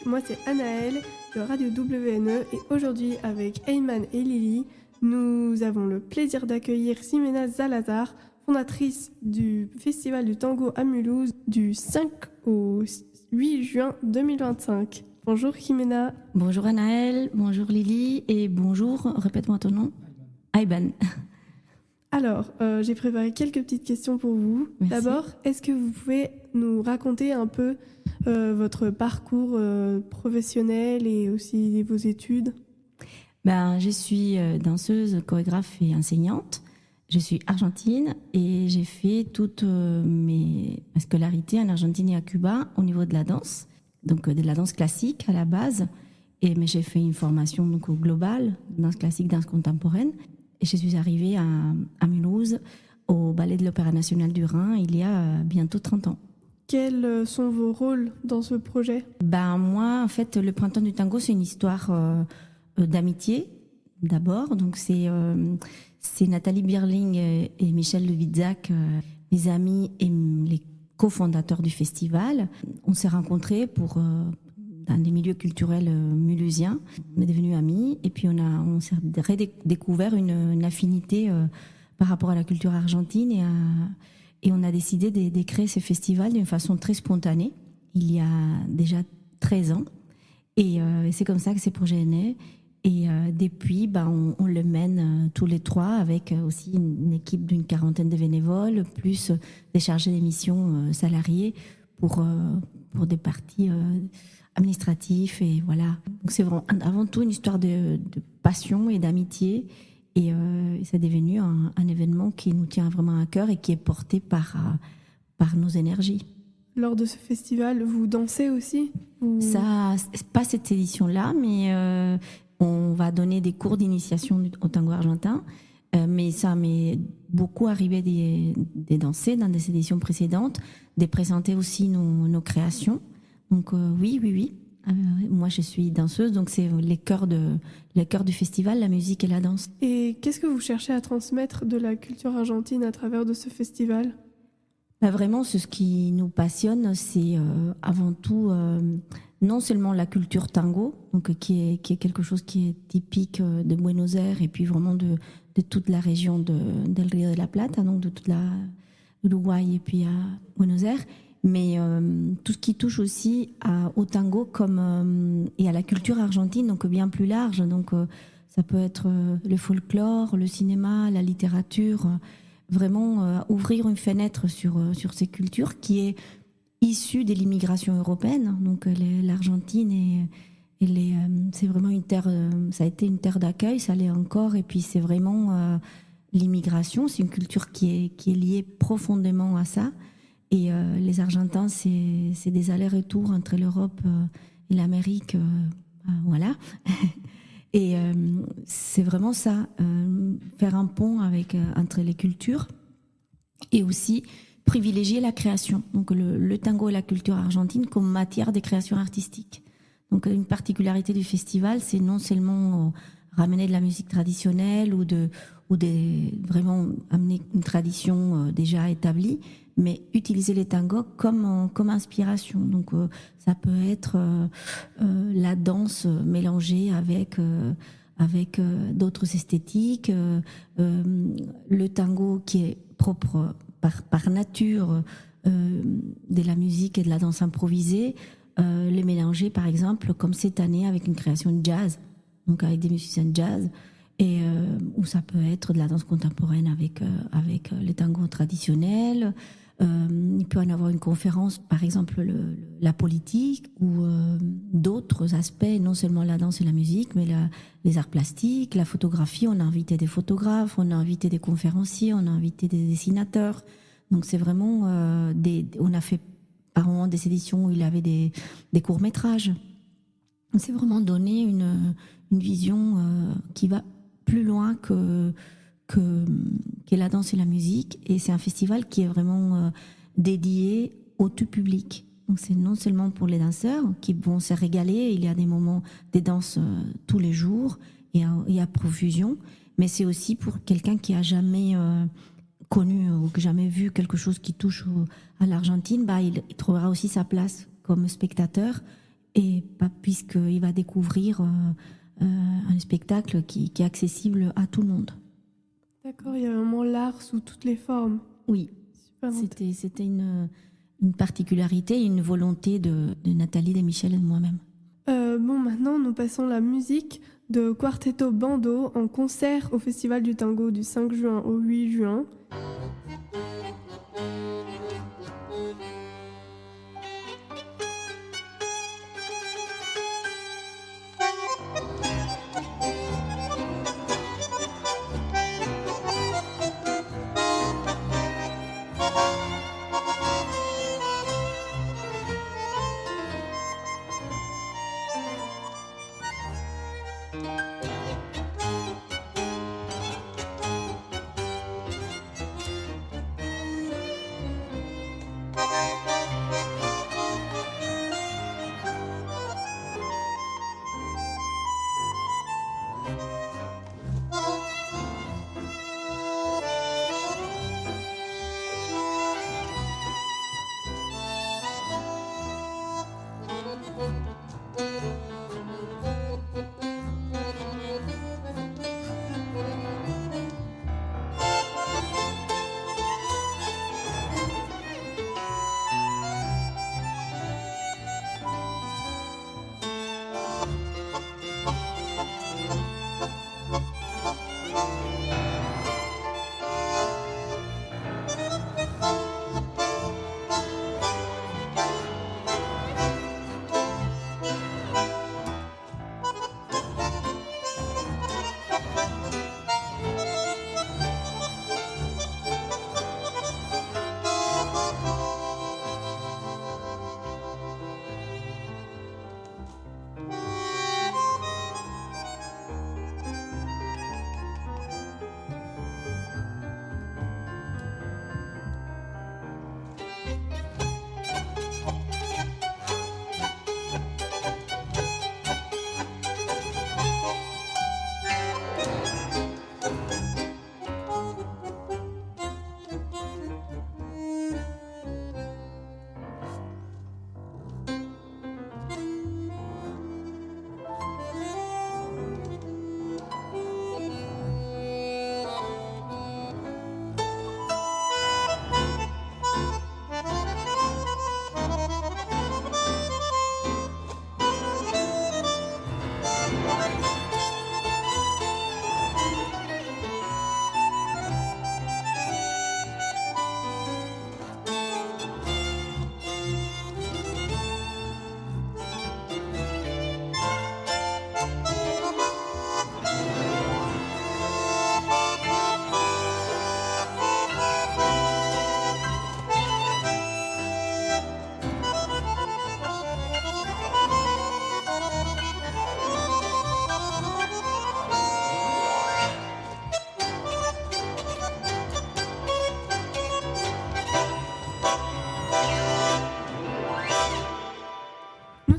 moi c'est Anaëlle de Radio WNE et aujourd'hui avec Ayman et Lily, nous avons le plaisir d'accueillir Ximena Salazar, fondatrice du Festival du Tango à Mulhouse du 5 au 8 juin 2025. Bonjour Ximena. Bonjour Anaëlle, bonjour Lily et bonjour, répète-moi ton nom. Ayman. Alors, j'ai préparé quelques petites questions pour vous. Merci. D'abord, est-ce que vous pouvez nous raconter un peu votre parcours professionnel et aussi vos études? Je suis danseuse, chorégraphe et enseignante. Je suis argentine et j'ai fait toute ma scolarité en Argentine et à Cuba au niveau de la danse, donc de la danse classique à la base. Mais j'ai fait une formation donc globale, danse classique, danse contemporaine. Et je suis arrivée à Mulhouse, au Ballet de l'Opéra National du Rhin, il y a bientôt 30 ans. Quels sont vos rôles dans ce projet? Moi, en fait, le Printemps du Tango, c'est une histoire d'amitié, d'abord. Donc, c'est Nathalie Bierling et Michel Levitzac, mes amis et les cofondateurs du festival. On s'est rencontrés dans des milieux culturels mulhousiens. On est devenus amis et puis on s'est redécouvert une affinité par rapport à la culture argentine et on a décidé de créer ce festival d'une façon très spontanée il y a déjà 13 ans et c'est comme ça que ce projet est né et depuis on le mène tous les trois avec aussi une équipe d'une quarantaine de bénévoles plus des chargés de mission salariés pour des parties administratif et voilà. Donc c'est vraiment avant tout une histoire de passion et d'amitié et c'est devenu un événement qui nous tient vraiment à cœur et qui est porté par nos énergies. Lors de ce festival, vous dansez aussi? Ça, pas cette édition-là, mais on va donner des cours d'initiation au tango argentin. Mais ça m'est beaucoup arrivé de danser dans des éditions précédentes, de présenter aussi nos créations. Donc oui. Moi, je suis danseuse, donc c'est les cœurs du festival, la musique et la danse. Et qu'est-ce que vous cherchez à transmettre de la culture argentine à travers de ce festival? Vraiment, ce qui nous passionne, c'est avant tout non seulement la culture tango, donc qui est quelque chose qui est typique de Buenos Aires et puis vraiment de toute la région del Río de la Plata, donc de toute l'Uruguay et puis à Buenos Aires. Mais tout ce qui touche aussi au tango et à la culture argentine, donc bien plus large. Donc ça peut être le folklore, le cinéma, la littérature. Vraiment ouvrir une fenêtre sur ces cultures qui est issue de l'immigration européenne. Donc l'Argentine c'est vraiment une terre. Ça a été une terre d'accueil, ça l'est encore. Et puis c'est vraiment l'immigration. C'est une culture qui est liée profondément à ça. Et les Argentins, c'est des allers-retours entre l'Europe et l'Amérique, voilà. Et c'est vraiment ça, faire un pont entre les cultures et aussi privilégier la création. Donc le tango et la culture argentine comme matière de création artistique. Donc une particularité du festival, c'est non seulement ramener de la musique traditionnelle ou vraiment amener une tradition déjà établie, mais utiliser les tangos comme inspiration. Donc ça peut être la danse mélangée avec d'autres esthétiques, le tango qui est propre par nature de la musique et de la danse improvisée, les mélanger par exemple comme cette année avec une création de jazz, donc avec des musiciens de jazz. Et où ça peut être de la danse contemporaine avec les tangos traditionnels. Il peut y en avoir une conférence, par exemple la politique ou d'autres aspects, non seulement la danse et la musique, mais les arts plastiques, la photographie. On a invité des photographes, on a invité des conférenciers, on a invité des dessinateurs. Donc c'est vraiment on a fait par moment des éditions où il y avait des courts-métrages. C'est vraiment donner une vision qui va plus loin que la danse et la musique. Et c'est un festival qui est vraiment dédié au tout public. Donc c'est non seulement pour les danseurs qui vont se régaler, il y a des moments des danses tous les jours et à profusion, mais c'est aussi pour quelqu'un qui a jamais connu ou jamais vu quelque chose qui touche à l'Argentine, il trouvera aussi sa place comme spectateur et puisqu'il va découvrir un spectacle qui est accessible à tout le monde. D'accord, il y a vraiment l'art sous toutes les formes. Oui, c'était une particularité, une volonté de Nathalie Desmichel et de moi-même. Maintenant, nous passons la musique de Quarteto Bando en concert au Festival du Tango du 5 juin au 8 juin.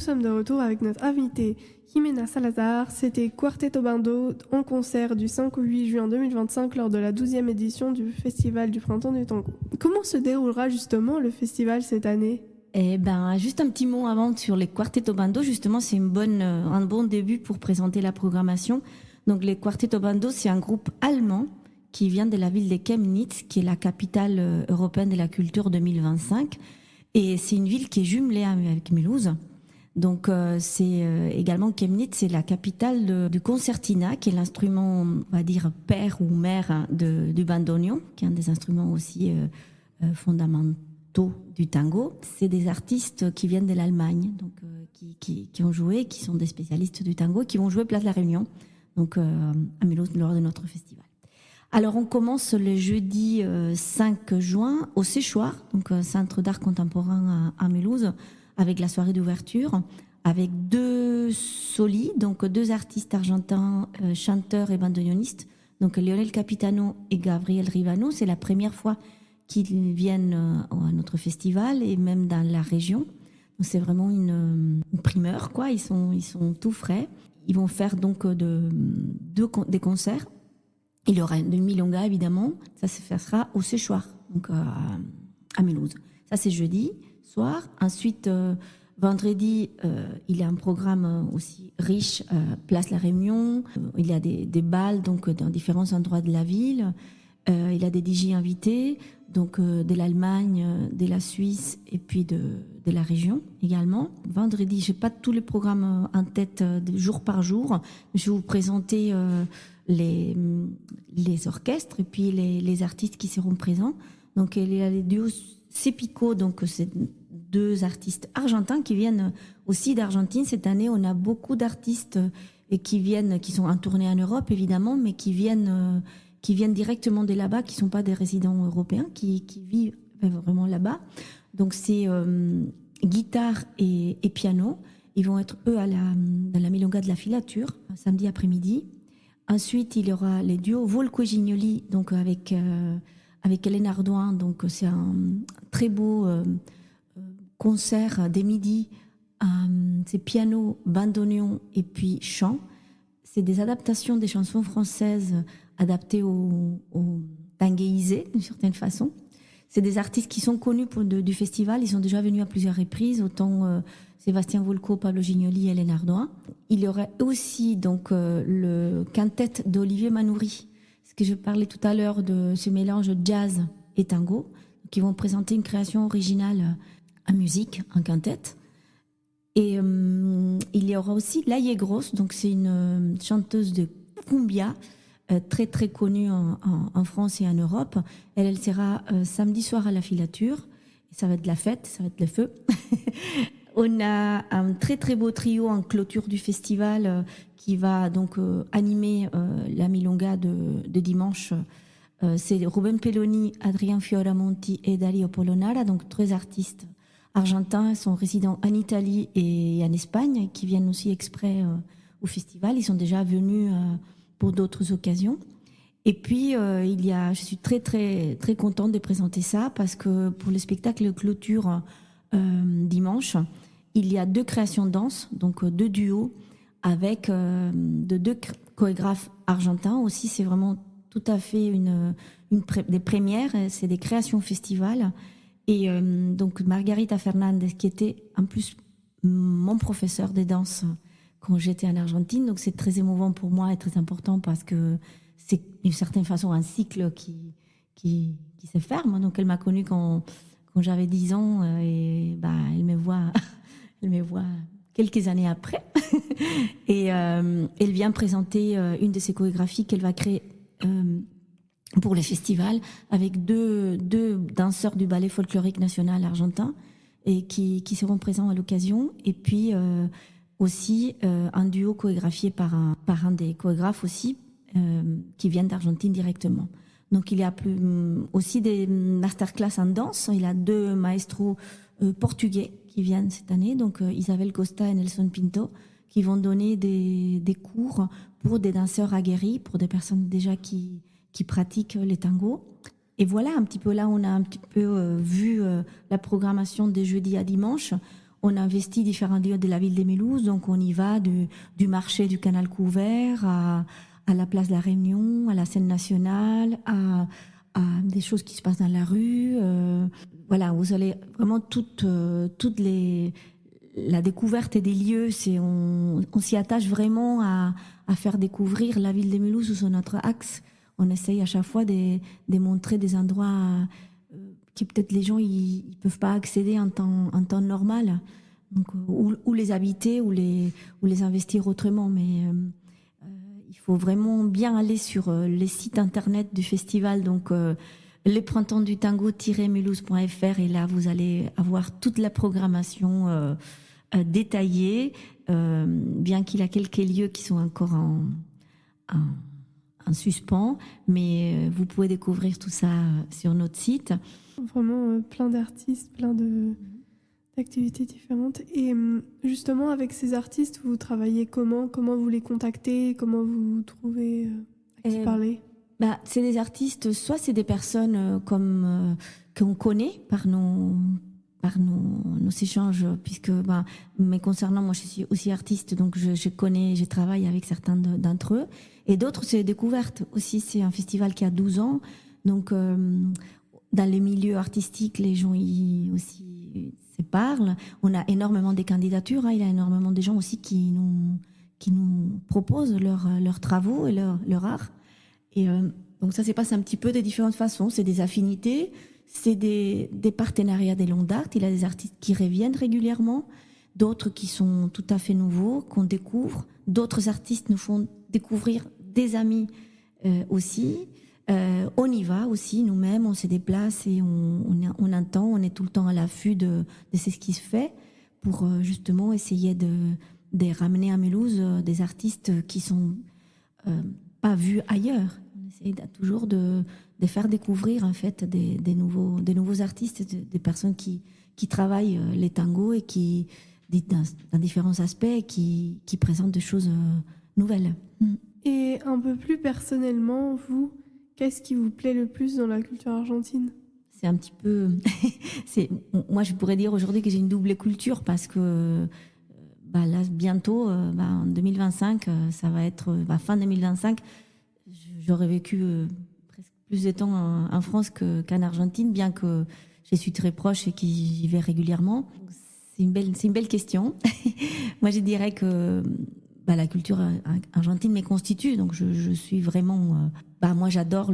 Nous sommes de retour avec notre invitée Jimena Salazar. C'était Quarteto Bando en concert du 5 au 8 juin 2025 lors de la 12e édition du Festival du Printemps du Tango. Comment se déroulera justement le festival cette année ? Eh ben, juste un petit mot avant sur les Quarteto Bando. Justement, c'est un bon début pour présenter la programmation. Donc, les Quarteto Bando, c'est un groupe allemand qui vient de la ville de Chemnitz, qui est la capitale européenne de la culture 2025. Et c'est une ville qui est jumelée avec Mulhouse. Donc, également Chemnitz, c'est la capitale du concertina, qui est l'instrument, on va dire, père ou mère du bandoneon, qui est un des instruments aussi fondamentaux du tango. C'est des artistes qui viennent de l'Allemagne, donc qui ont joué, qui sont des spécialistes du tango, qui vont jouer Place de la Réunion, donc à Mulhouse lors de notre festival. Alors, on commence le jeudi 5 juin au Séchoir, donc Centre d'art contemporain à Mulhouse, avec la soirée d'ouverture, avec 2 solis, donc 2 artistes argentins, chanteurs et bandoneonistes, donc Lionel Capitano et Gabriel Rivano. C'est la première fois qu'ils viennent à notre festival et même dans la région. Donc c'est vraiment une primeur, quoi. Ils sont tout frais. Ils vont faire donc des concerts. Il y aura une milonga, évidemment. Ça se fera au Séchoir, donc à Mulhouse. Ça, c'est jeudi soir. Ensuite, vendredi, il y a un programme aussi riche, Place La Réunion. Il y a des bals donc dans différents endroits de la ville. Il y a des DJ invités, donc de l'Allemagne, de la Suisse et puis de la région également. Vendredi, je n'ai pas tous les programmes en tête jour par jour. Je vais vous présenter les orchestres et puis les artistes qui seront présents. Donc il y a les duos Sepico, donc c'est 2 artistes argentins qui viennent aussi d'Argentine. Cette année, on a beaucoup d'artistes qui sont en tournée en Europe évidemment, mais qui viennent directement de là-bas, qui ne sont pas des résidents européens, qui vivent vraiment là-bas. Donc c'est guitare et piano. Ils vont être eux dans la Milonga de la Filature, samedi après-midi. Ensuite, il y aura les duos Volco et Gignoli, donc avec Hélène Ardouin. Donc c'est un très beau concert des midis. C'est piano, bandoneon et puis chant. C'est des adaptations des chansons françaises adaptées au tanguéisé d'une certaine façon. C'est des artistes qui sont connus du festival. Ils sont déjà venus à plusieurs reprises, autant Sébastien Volco, Pablo Gignoli et Hélène Ardouin. Il y aurait aussi donc le quintet d'Olivier Manoury, ce que je parlais tout à l'heure de ce mélange jazz et tango, qui vont présenter une création originale en musique, en quintet. Et il y aura aussi Laïe Grosse, donc c'est une chanteuse de cumbia très très connue en France et en Europe. Elle sera samedi soir à la Filature. Ça va être de la fête, ça va être le feu. On a un très très beau trio en clôture du festival qui va donc animer la Milonga de dimanche. C'est Ruben Pelloni, Adrien Fioramonti et Dario Polonara, donc 3 artistes argentins. Ils sont résidents en Italie et en Espagne, qui viennent aussi exprès au festival. Ils sont déjà venus pour d'autres occasions. Et puis, je suis très, très, très contente de présenter ça parce que pour le spectacle clôture dimanche, il y a 2 créations de danse, donc 2 duos avec 2 chorégraphes argentins. Aussi, c'est vraiment tout à fait des premières, c'est des créations festival. Et donc, Margarita Fernandez, qui était en plus mon professeur de danse quand j'étais en Argentine. Donc, c'est très émouvant pour moi et très important parce que c'est d'une certaine façon un cycle qui se ferme. Donc, elle m'a connue quand j'avais 10 ans et elle me voit quelques années après. Et elle vient présenter une de ses chorégraphies qu'elle va créer pour le festival avec deux danseurs du ballet folklorique national argentin et qui seront présents à l'occasion. Et puis aussi un duo chorégraphié par un des chorégraphes aussi qui viennent d'Argentine directement. Donc il y a aussi des masterclass en danse. Il y a 2 maestros portugais qui viennent cette année, donc Isabel Costa et Nelson Pinto, qui vont donner des cours pour des danseurs aguerris, pour des personnes déjà qui pratiquent les tangos. Et voilà, un petit peu là, on a un petit peu vu la programmation de jeudi à dimanche. On a investi différents lieux de la ville de Mulhouse, donc on y va du marché du Canal Couvert à la place de la Réunion, à la scène nationale, à des choses qui se passent dans la rue. Voilà, vous allez vraiment la découverte des lieux, on s'y attache vraiment à faire découvrir la ville de Mulhouse sous notre axe. On essaye à chaque fois de montrer des endroits qui peut-être les gens ils peuvent pas accéder en temps normal, donc ou les habiter ou les investir autrement. Mais il faut vraiment bien aller sur les sites internet du festival, donc leprintemps-du-tango-mulhouse.fr, et là vous allez avoir toute la programmation détaillée, bien qu'il y a quelques lieux qui sont encore en suspens, mais vous pouvez découvrir tout ça sur notre site. Vraiment plein d'artistes, plein d'activités différentes. Et justement, avec ces artistes, vous travaillez comment vous les contactez? Comment vous trouvez à qui parler? C'est des artistes, soit c'est des personnes qu'on connaît par nos échanges, puisque mais concernant moi je suis aussi artiste, donc je travaille avec certains d'entre eux, et d'autres c'est découverte aussi. C'est un festival qui a 12 ans, donc dans les milieux artistiques les gens aussi parle. On a énormément de candidatures, hein, il y a énormément de gens aussi qui nous proposent leurs travaux et leur art. Et donc ça se passe un petit peu de différentes façons. C'est des affinités, c'est des partenariats des longues dates. Il y a des artistes qui reviennent régulièrement, d'autres qui sont tout à fait nouveaux, qu'on découvre. D'autres artistes nous font découvrir des amis aussi. On y va aussi nous-mêmes, on se déplace et on entend, on est tout le temps à l'affût de ce qui se fait pour justement essayer de ramener à Mulhouse des artistes qui sont pas vus ailleurs. On essaie toujours de faire découvrir en fait des nouveaux artistes, des personnes qui travaillent les tangos et qui dans différents aspects et qui présentent des choses nouvelles. Et un peu plus personnellement, vous, qu'est-ce qui vous plaît le plus dans la culture argentine ? C'est un petit peu... moi, je pourrais dire aujourd'hui que j'ai une double culture parce que là, bientôt, en 2025, ça va être... fin 2025, j'aurais vécu presque plus de temps en France qu'en Argentine, bien que je suis très proche et que j'y vais régulièrement. C'est une belle question. Moi, je dirais que la culture argentine me constitue, donc je suis vraiment... moi, j'adore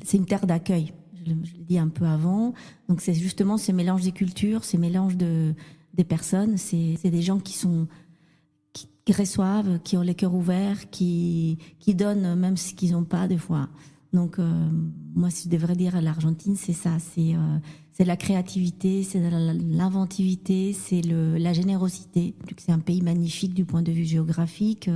c'est une terre d'accueil. Je l'ai dit un peu avant. Donc, c'est justement ce mélange des cultures, ce mélange des personnes. C'est des gens qui reçoivent, qui ont les cœurs ouverts, qui donnent même ce qu'ils n'ont pas des fois. Donc, moi, si je devrais dire l'Argentine, c'est ça. C'est la créativité, c'est l'inventivité, c'est la générosité. C'est un pays magnifique du point de vue géographique.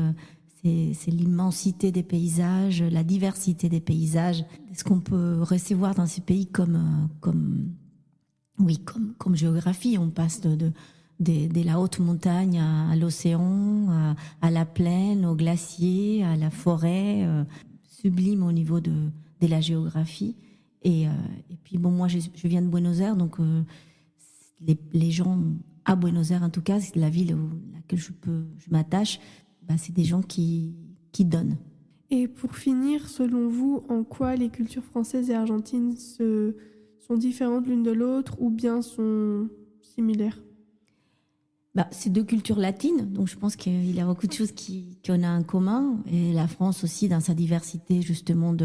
C'est l'immensité des paysages, la diversité des paysages. Ce qu'on peut recevoir dans ces pays comme géographie. On passe de la haute montagne à l'océan, à la plaine, au glacier, à la forêt, sublime au niveau de la géographie. Et puis moi je viens de Buenos Aires, donc les gens à Buenos Aires en tout cas, c'est la ville à laquelle je m'attache. C'est des gens qui donnent. Et pour finir, selon vous, en quoi les cultures françaises et argentines sont différentes l'une de l'autre ou bien sont similaires ? C'est deux cultures latines, donc je pense qu'il y a beaucoup de choses qu'on a en commun. Et la France aussi, dans sa diversité justement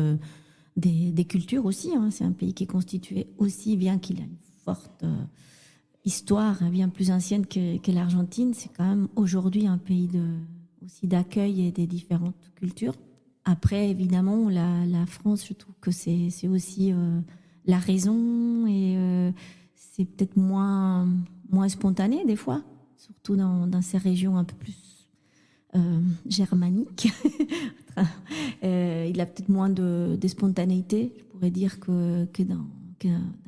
des cultures aussi. Hein. C'est un pays qui est constitué aussi, bien qu'il a une forte histoire, bien plus ancienne que l'Argentine. C'est quand même aujourd'hui un pays aussi d'accueil et des différentes cultures. Après, évidemment, la France, je trouve que c'est aussi la raison et c'est peut-être moins spontané des fois, surtout dans ces régions un peu plus germaniques. Il a peut-être moins de spontanéité, je pourrais dire, que dans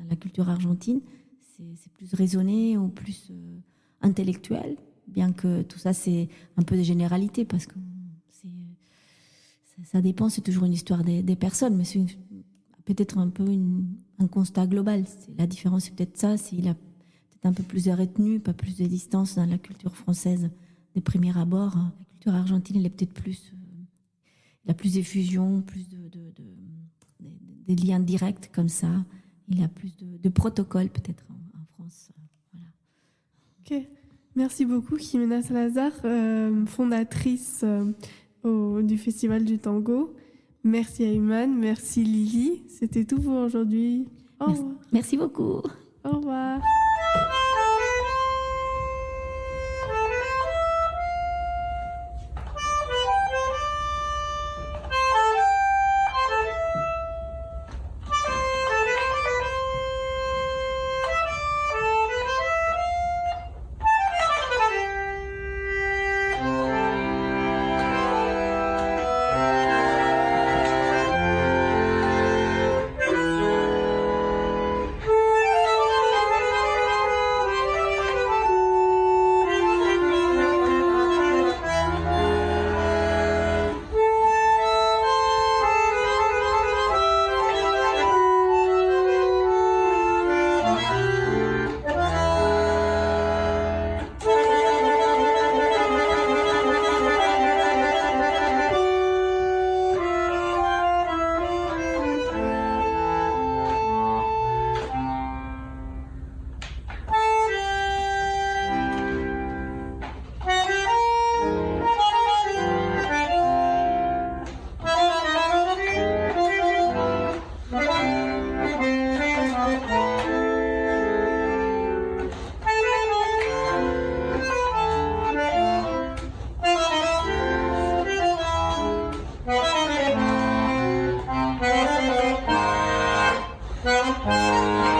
la culture argentine. C'est plus raisonné ou plus intellectuel. Bien que tout ça, c'est un peu des généralités, parce que ça dépend, c'est toujours une histoire des personnes, mais c'est peut-être un peu un constat global. La différence, c'est peut-être ça, il a peut-être un peu plus de retenue, pas plus de distance dans la culture française des premiers abords. La culture argentine, elle est peut-être plus... il a plus d'effusion, plus des liens directs comme ça. Il a plus de protocoles peut-être en France. Voilà. Ok. Merci beaucoup, Jimena Salazar, fondatrice du Festival du Tango. Merci Ayman, merci Lily. C'était tout pour aujourd'hui. Merci beaucoup. Au revoir. Merci.